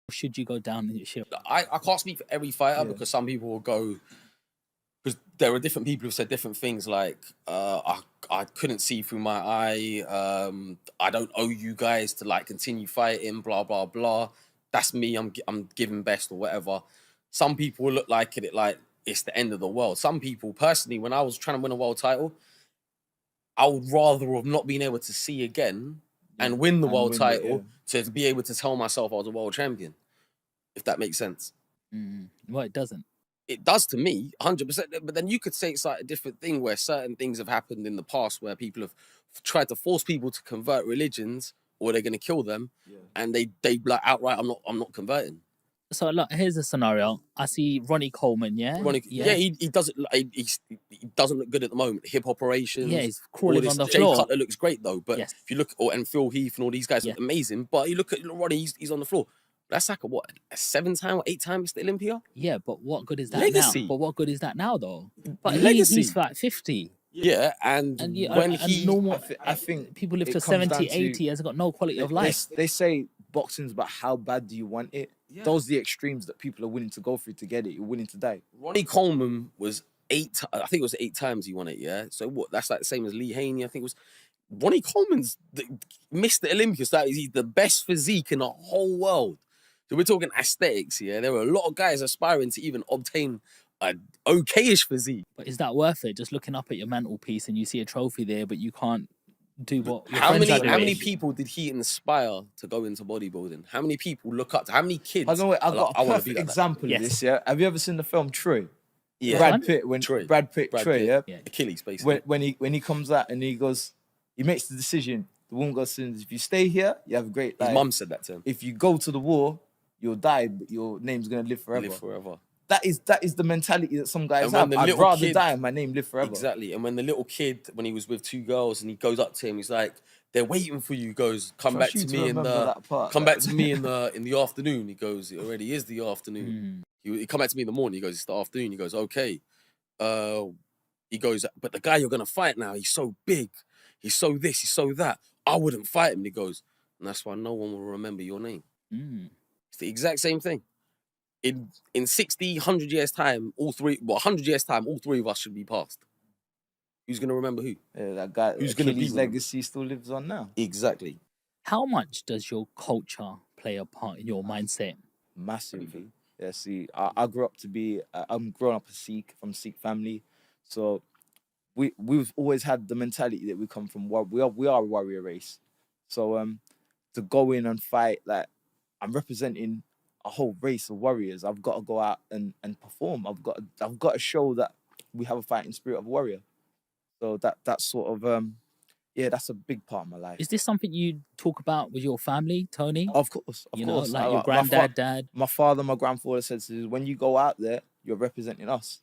Should you go down in your ship? I can't speak for every fighter because some people will go, because there are different people who've said different things like, I couldn't see through my eye, I don't owe you guys to like continue fighting, blah, blah, blah. That's me, I'm giving best or whatever. Some people will look like it like it's the end of the world. Some people, personally, when I was trying to win a world title, I would rather have not been able to see again and win the world title to be able to tell myself I was a world champion, if that makes sense. Well, it doesn't. It does to me, 100%. But then you could say it's like a different thing where certain things have happened in the past where people have tried to force people to convert religions or they're going to kill them, and they like outright, I'm not converting. So look, here's a scenario. I see Ronnie Coleman, he doesn't he doesn't look good at the moment. Hip operations, he's crawling on the Jay floor. Cutler looks great though, but if you look, and Phil Heath and all these guys look amazing, but you look at Ronnie, he's on the floor. That's like a 7-time or 8-time Mr. Olympia. Yeah, but what good is that Legacy. now? But what good is that now though? But Legacy. He's like 50. Yeah, and when I think people live to 70, 80, has got no quality of life. They say boxing's about how bad do you want it. Yeah. Those are the extremes that people are willing to go through to get it. You're willing to die. Ronnie Coleman was 8. I think it was 8 times he won it. Yeah. So what? That's like the same as Lee Haney. I think it was. Ronnie Coleman's Mr. Olympia. So he's the best physique in the whole world. So we're talking aesthetics here. There are a lot of guys aspiring to even obtain an okayish physique. But is that worth it? Just looking up at your mantelpiece and you see a trophy there, but you can't do what your how many do. people did he inspire to go into bodybuilding? How many people look up to? How many kids? I've got a perfect example of this. Yeah, have you ever seen the film Troy? Yeah, Brad Pitt, Troy. Yeah, Achilles basically. When he comes out and he makes the decision. The woman goes, if you stay here, you have a great life. His mum said that to him. If you go to the war, you'll die, but your name's gonna live forever. That is the mentality that some guys have. I'd rather die and my name live forever. Exactly. And when the little kid, when he was with 2 girls, and he goes up to him, he's like, "They're waiting for you." He goes, "Come back to me in the afternoon." He goes, "It already is the afternoon." He come back to me in the morning. He goes, "It's the afternoon." He goes, "Okay." He goes, "But the guy you're gonna fight now, he's so big. He's so this. He's so that. I wouldn't fight him." He goes, "And that's why no one will remember your name." It's the exact same thing. In 60, 100 years' time, 100 years' time, all 3 of us should be passed. Who's going to remember who? Yeah, that guy who's going to be legacy still lives on now. Exactly. How much does your culture play a part in your mindset? Massively. Yeah, see, I grew up I'm growing up a Sikh, from Sikh family. So we've always had the mentality that we come from, we are a warrior race. So to go in and fight, like, I'm representing a whole race of warriors. I've got to go out and perform. I've got to show that we have a fighting spirit of a warrior. So that's sort of that's a big part of my life. Is this something you talk about with your family, Tony? Of course. You know, like your granddad, dad. My father, my grandfather said, when you go out there, you're representing us.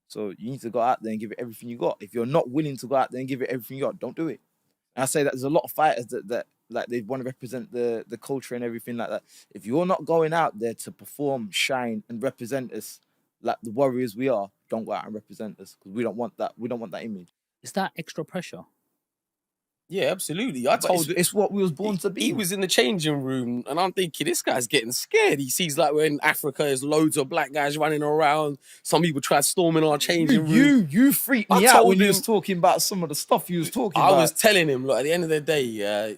So you need to go out there and give it everything you got. If you're not willing to go out there and give it everything you got, don't do it. And I say that there's a lot of fighters that like they want to represent the culture and everything like that. If you're not going out there to perform, shine, and represent us like the warriors we are, don't go out and represent us, because we don't want that. We don't want that image. Is that extra pressure? Yeah, absolutely. It's what we was born to be. He was in the changing room, and I'm thinking, this guy's getting scared. He sees like we're in Africa, there's loads of black guys running around. Some people try storming our changing room. You freaked me out when you was talking about some of the stuff you was talking about. I was telling him, look, at the end of the day,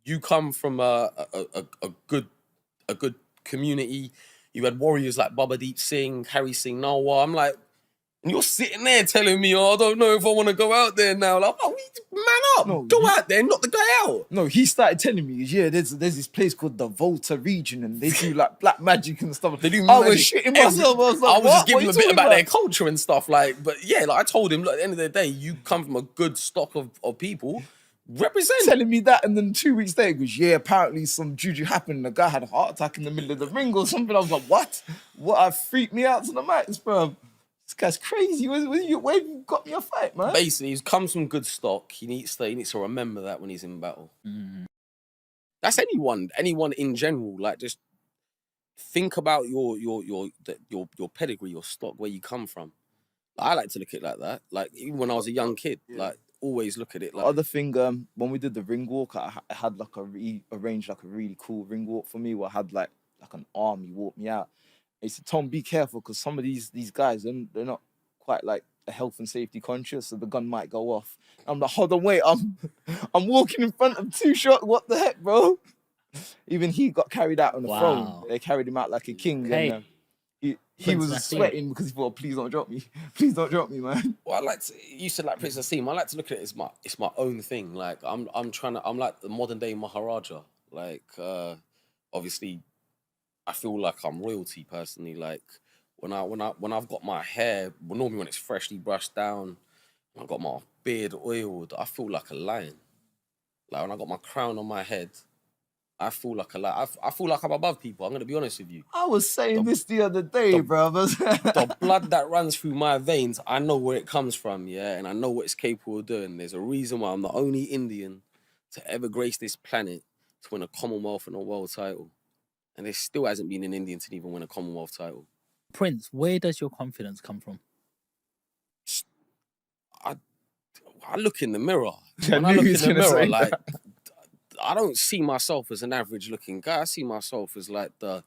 you come from a good community. You had warriors like Baba Deep Singh, Harry Singh Nalwar. I'm like, and you're sitting there telling me, I don't know if I want to go out there now. Like, man up, go out there, knock the guy out. No, he started telling me, there's this place called the Volta region, and they do like black magic and stuff. They do magic. I was shitting myself. I was like, just giving him a bit about their culture and stuff. Like, but yeah, like I told him, look, at the end of the day, you come from a good stock of people. Represent. Telling me that, and then 2 weeks later, he goes, apparently some juju happened. The guy had a heart attack in the middle of the ring or something. I was like, what? What? Freaked me out to the max, bro. This guy's crazy. Where you got me a fight, man? Basically, he comes from good stock. He needs to remember that when he's in battle. That's anyone in general. Like, just think about your pedigree, your stock, where you come from. I like to look at it like that. Like, even when I was a young kid, like, always look at it like. Other thing, when we did the ring walk, I had like arranged like a really cool ring walk for me, where I had like like an army, walked me out. He said, Tom, be careful, because some of these guys, they're not quite like a health and safety conscious, so the gun might go off. I'm like, hold on, wait, I'm walking in front of 2 shots. What the heck, bro? Even he got carried out on the throne. They carried him out like a king. Okay. And he was sweating because he thought, please don't drop me. Please don't drop me, man. Well, you said like Prince Nassim. I like to look at it as it's my own thing. Like I'm like the modern day Maharaja. Like obviously I feel like I'm royalty personally. Like when I've got my hair, well, normally when it's freshly brushed down, I've got my beard oiled, I feel like a lion. Like when I got my crown on my head, I feel like a lion. I feel like I'm above people. I'm gonna be honest with you. I was saying this the other day, brothers. The blood that runs through my veins, I know where it comes from, yeah, and I know what it's capable of doing. There's a reason why I'm the only Indian to ever grace this planet to win a Commonwealth and a world title. And there still hasn't been an Indian to even win a Commonwealth title. Prince, where does your confidence come from? I look in the mirror. When I look in the mirror, like, I don't see myself as an average looking guy. I see myself as like the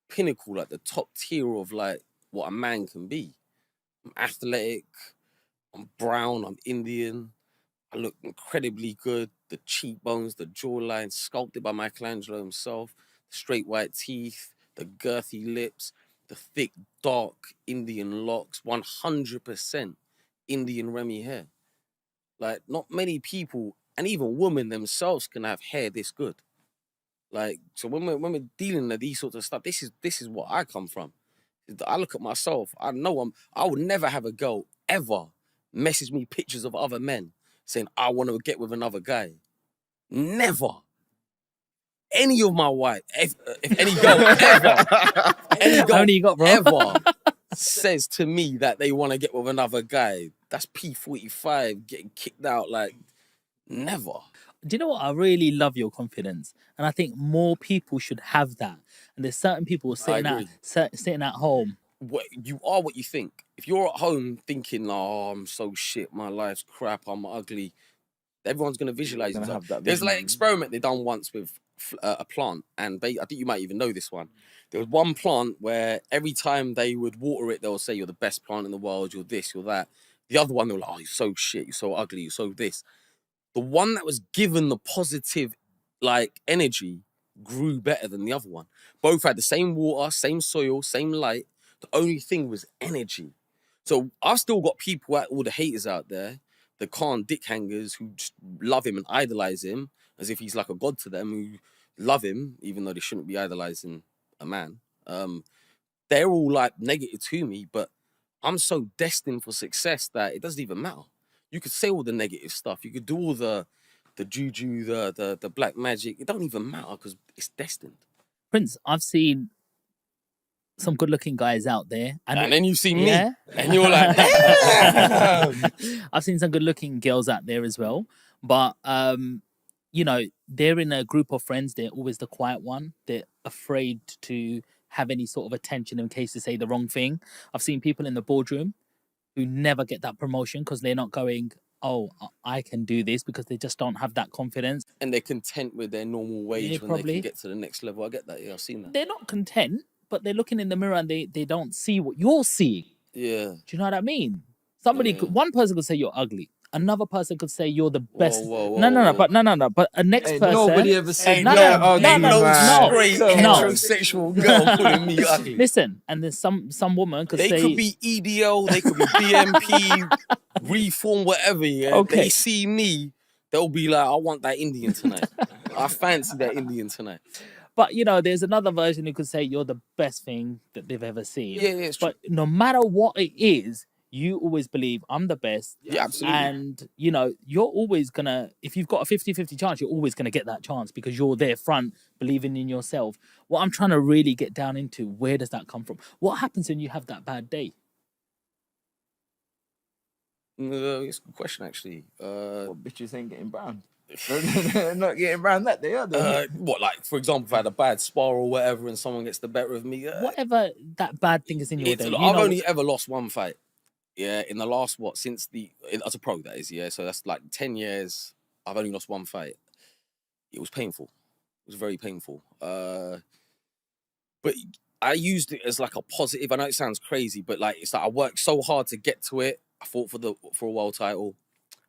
pinnacle, like the top tier of like what a man can be. I'm athletic, I'm brown, I'm Indian. I look incredibly good. The cheekbones, the jawline, sculpted by Michelangelo himself, the straight white teeth, the girthy lips, the thick, dark Indian locks, 100% Indian Remy hair. Like, not many people, and even women themselves, can have hair this good. Like, so when we're dealing with these sorts of stuff, this is what I come from. I look at myself, I know I would never have a girl ever message me pictures of other men saying, I want to get with another guy. Never. Any of my wife, if any girl ever, any girl Only you got, bro. ever says to me that they want to get with another guy, that's P45 getting kicked out, like, never. Do you know what? I really love your confidence, and I think more people should have that. And there's certain people sitting at home. You are what you think. If you're at home thinking, "Oh, I'm so shit, my life's crap, I'm ugly," everyone's gonna visualize themselves. There's like an experiment they done once with a plant, and I think you might even know this one. There was one plant where every time they would water it, they'll say, "You're the best plant in the world. You're this, you're that." The other one, they were like, "Oh, you're so shit. You're so ugly. You're so this." The one that was given the positive, like, energy grew better than the other one. Both had the same water, same soil, same light. The only thing was energy. So I've still got people, all the haters out there, the can't dick hangers who just love him and idolize him as if he's like a god to them, who love him, even though they shouldn't be idolizing a man. They're all like negative to me, but I'm so destined for success that it doesn't even matter. You could say all the negative stuff. You could do all the juju, the black magic. It don't even matter because it's destined. Prince, I've seen some good-looking guys out there, and then you see me, and you're like, damn! I've seen some good-looking girls out there as well, but you know, they're in a group of friends. They're always the quiet one. They're afraid to have any sort of attention in case they say the wrong thing. I've seen people in the boardroom who never get that promotion because they're not going, oh, I can do this, because they just don't have that confidence. And they're content with their normal wage when they can get to the next level. I get that. Yeah, I've seen that. They're not content, but they're looking in the mirror and they don't see what you're seeing. Yeah. Do you know what I mean? One person could say you're ugly. Another person could say you're the best. No. But a next person. Nobody ever said no, heterosexual girl calling me ugly. Listen, and there's some woman could say they could be EDL, they could be BMP, reform, whatever. Yeah, okay. They see me, they'll be like, I want that Indian tonight. I fancy that Indian tonight. But, you know, there's another version who could say you're the best thing that they've ever seen. Yeah, it's true. But no matter what it is, you always believe I'm the best. Yeah, absolutely. And, you know, you're always going to, if you've got a 50-50 chance, you're always going to get that chance because you're there front, believing in yourself. What I'm trying to really get down into, where does that come from? What happens when you have that bad day? It's a good question, actually. What bitches ain't getting brown? They're not getting brown that day, are they? What, like, for example, if I had a bad spar or whatever and someone gets the better of me? Whatever that bad thing is in your day. I've only ever lost one fight. Yeah, in the last, as a pro, that is, yeah. So that's like 10 years, I've only lost one fight. It was painful. It was very painful. But I used it as like a positive. I know it sounds crazy, but like it's like I worked so hard to get to it. I fought for a world title,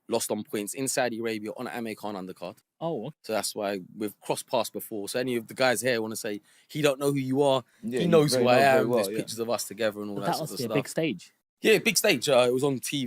lost on points in Saudi Arabia on an Amir Khan undercard. Oh, So that's why we've crossed paths before. So any of the guys here want to say he don't know who you are, Yeah, he you knows very who I know very am. well, There's yeah. pictures of us together and all but that that sort must of be a stuff. big stage. Yeah, big stage. It was on TV.